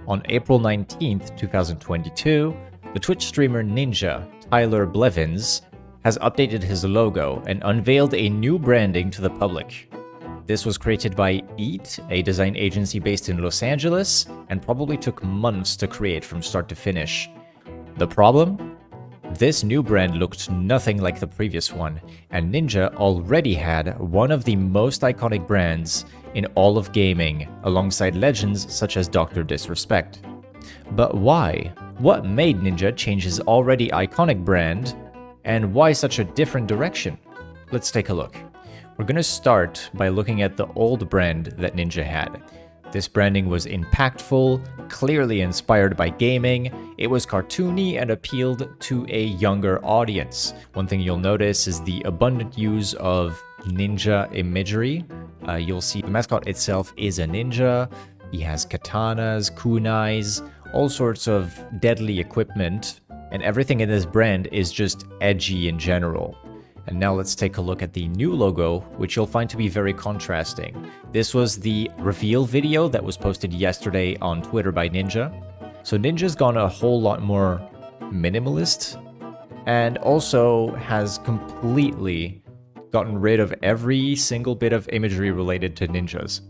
On April 19th, 2022, the Twitch streamer Ninja, Tyler Blevins, has updated his logo and unveiled a new branding to the public. This was created by Eat, a design agency based in Los Angeles, and probably took months to create from start to finish. The problem? This new brand looked nothing like the previous one, and Ninja already had one of the most iconic brands in all of gaming, alongside legends such as Dr. Disrespect. But why? What made Ninja change his already iconic brand, and why such a different direction? Let's take a look. We're gonna start by looking at the old brand that Ninja had. This branding was impactful, clearly inspired by gaming, it was cartoony and appealed to a younger audience. One thing you'll notice is the abundant use of ninja imagery. You'll see the mascot itself is a ninja. He has katanas, kunais, all sorts of deadly equipment, and everything in this brand is just edgy in general. And now let's take a look at the new logo, which you'll find to be very contrasting. This was the reveal video that was posted yesterday on Twitter by Ninja. So Ninja's gone a whole lot more minimalist, and also has completely gotten rid of every single bit of imagery related to ninjas.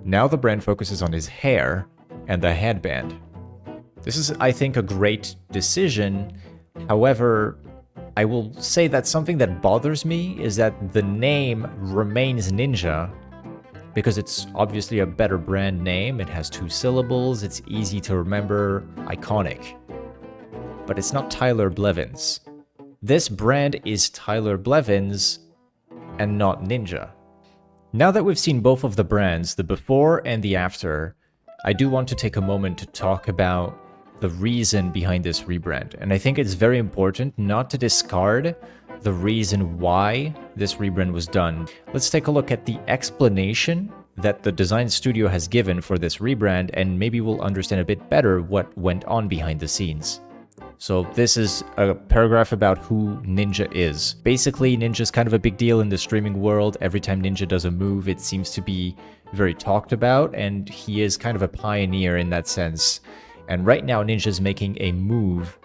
Now the brand focuses on his hair and the headband. This is, I think, a great decision. However, I will say that something that bothers me is that the name remains Ninja because it's obviously a better brand name. It has 2 syllables, it's easy to remember, iconic. But it's not Tyler Blevins. This brand is Tyler Blevins and not Ninja. Now that we've seen both of the brands, the before and the after, I do want to take a moment to talk about the reason behind this rebrand. And I think it's very important not to discard the reason why this rebrand was done. Let's take a look at the explanation that the design studio has given for this rebrand, and maybe we'll understand a bit better what went on behind the scenes. So this is a paragraph about who Ninja is. Basically, Ninja's kind of a big deal in the streaming world. Every time Ninja does a move, it seems to be very talked about, and he is kind of a pioneer in that sense. And right now, Ninja's making a move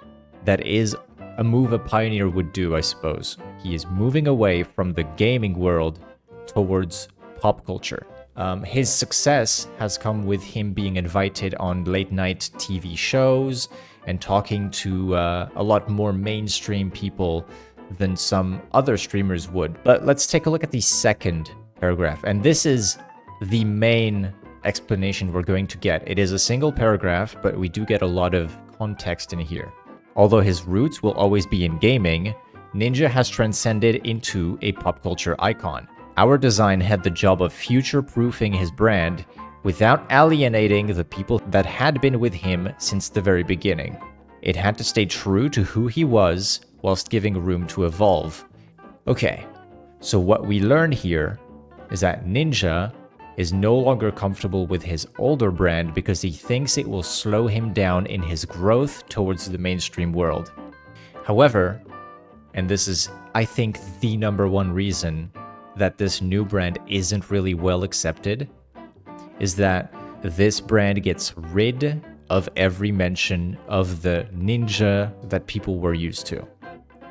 that is a move a pioneer would do, I suppose. He is moving away from the gaming world towards pop culture. His success has come with him being invited on late-night TV shows and talking to a lot more mainstream people than some other streamers would. But let's take a look at the second paragraph. And this is the main explanation we're going to get. It is a single paragraph, but we do get a lot of context in here. Although his roots will always be in gaming, Ninja has transcended into a pop culture icon. Our design had the job of future-proofing his brand without alienating the people that had been with him since the very beginning. It had to stay true to who he was whilst giving room to evolve. Okay, so what we learn here is that Ninja is no longer comfortable with his older brand because he thinks it will slow him down in his growth towards the mainstream world. However, and this is, I think, the #1 reason that this new brand isn't really well accepted, is that this brand gets rid of every mention of the ninja that people were used to.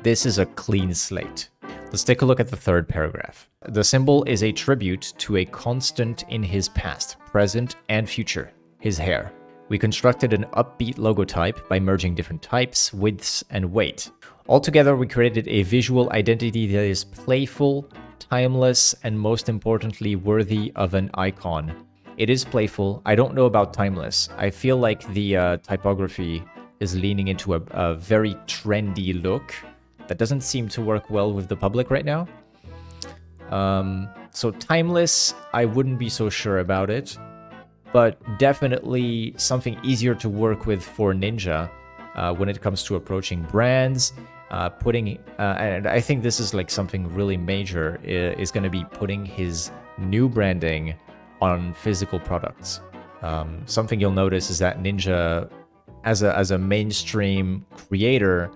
This is a clean slate. Let's take a look at the third paragraph. The symbol is a tribute to a constant in his past, present, and future, his hair. We constructed an upbeat logo type by merging different types, widths, and weight. Altogether, we created a visual identity that is playful, timeless, and most importantly, worthy of an icon. It is playful. I don't know about timeless. I feel like the typography is leaning into a very trendy look that doesn't seem to work well with the public right now. So timeless, I wouldn't be so sure about it, but definitely something easier to work with for Ninja when it comes to approaching brands, and I think this is like something really major, is going to be putting his new branding on physical products. Something you'll notice is that Ninja, as a mainstream creator,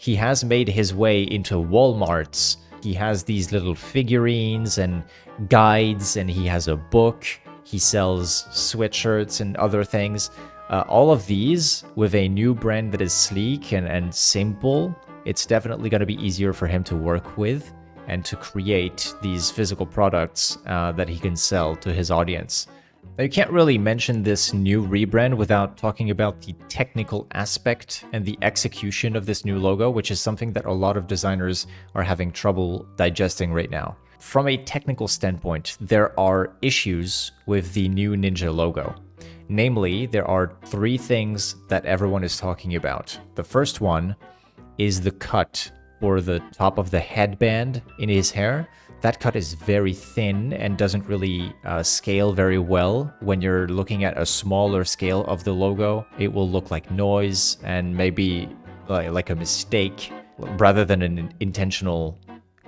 he has made his way into Walmarts. He has these little figurines and guides, and he has a book. He sells sweatshirts and other things. All of these, with a new brand that is sleek and simple, it's definitely going to be easier for him to work with and to create these physical products that he can sell to his audience. Now, you can't really mention this new rebrand without talking about the technical aspect and the execution of this new logo, which is something that a lot of designers are having trouble digesting right now. From a technical standpoint, there are issues with the new Ninja logo. Namely, there are 3 things that everyone is talking about. The first one is the cut for the top of the headband in his hair. That cut is very thin and doesn't really scale very well. When you're looking at a smaller scale of the logo, it will look like noise and maybe like a mistake rather than an intentional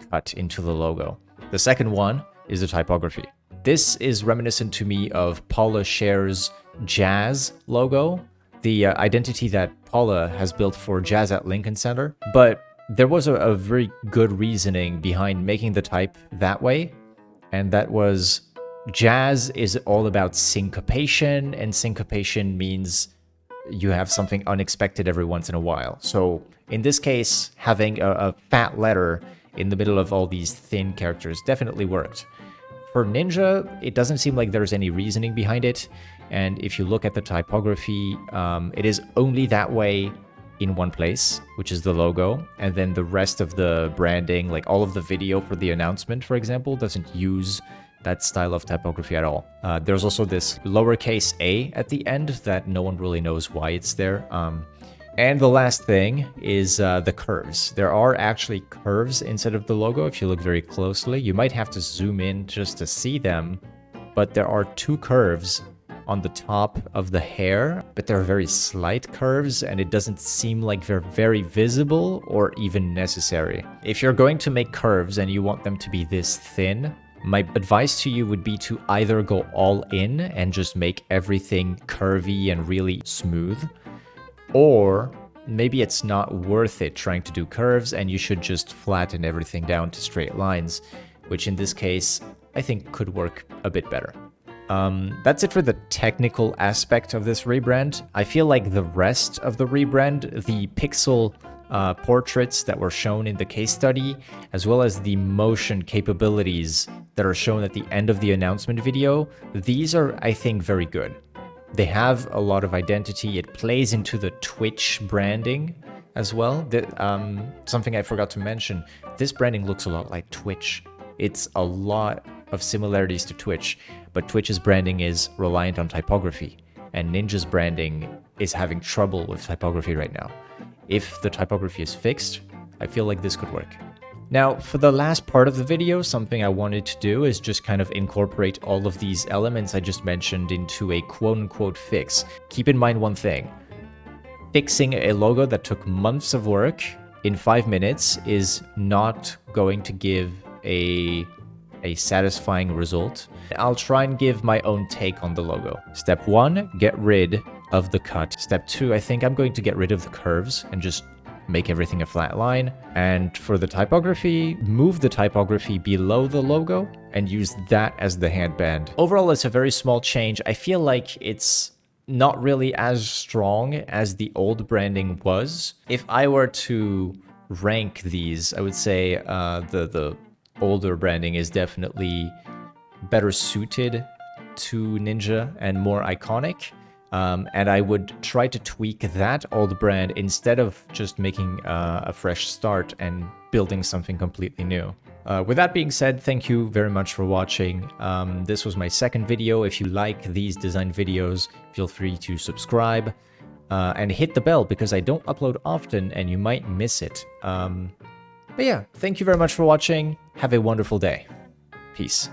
cut into the logo. The second one is the typography. This is reminiscent to me of Paula Scher's Jazz logo, the identity that Paula has built for Jazz at Lincoln Center. But there was a very good reasoning behind making the type that way, and that was jazz is all about syncopation, and syncopation means you have something unexpected every once in a while. So in this case, having a fat letter in the middle of all these thin characters definitely worked. For Ninja, it doesn't seem like there's any reasoning behind it, and if you look at the typography, it is only that way in one place, which is the logo, and then the rest of the branding, like all of the video for the announcement, for example, doesn't use that style of typography at all. There's also this lowercase a at the end that no one really knows why it's there. And the last thing is the curves. There are actually curves inside of the logo if you look very closely. You might have to zoom in just to see them, but there are 2 curves on the top of the hair, but they're very slight curves and it doesn't seem like they're very visible or even necessary. If you're going to make curves and you want them to be this thin, my advice to you would be to either go all in and just make everything curvy and really smooth, or maybe it's not worth it trying to do curves and you should just flatten everything down to straight lines, which in this case, I think could work a bit better. That's it for the technical aspect of this rebrand. I feel like the rest of the rebrand, the pixel portraits that were shown in the case study, as well as the motion capabilities that are shown at the end of the announcement video, these are, I think, very good. They have a lot of identity. It plays into the Twitch branding as well. Something I forgot to mention, this branding looks a lot like Twitch. It's a lot of similarities to Twitch, but Twitch's branding is reliant on typography, and Ninja's branding is having trouble with typography right now. If the typography is fixed, I feel like this could work. Now, for the last part of the video, something I wanted to do is just kind of incorporate all of these elements I just mentioned into a quote-unquote fix. Keep in mind one thing. Fixing a logo that took months of work in 5 minutes is not going to give a satisfying result. I'll try and give my own take on the logo. Step 1, get rid of the cut. Step 2, I think I'm going to get rid of the curves and just make everything a flat line. And for the typography, move the typography below the logo and use that as the handband. Overall, it's a very small change. I feel like it's not really as strong as the old branding was. If I were to rank these, I would say the older branding is definitely better suited to Ninja and more iconic. And I would try to tweak that old brand instead of just making a fresh start and building something completely new. With that being said, thank you very much for watching. This was my second video. If you like these design videos, feel free to subscribe and hit the bell because I don't upload often and you might miss it. But yeah, thank you very much for watching. Have a wonderful day. Peace.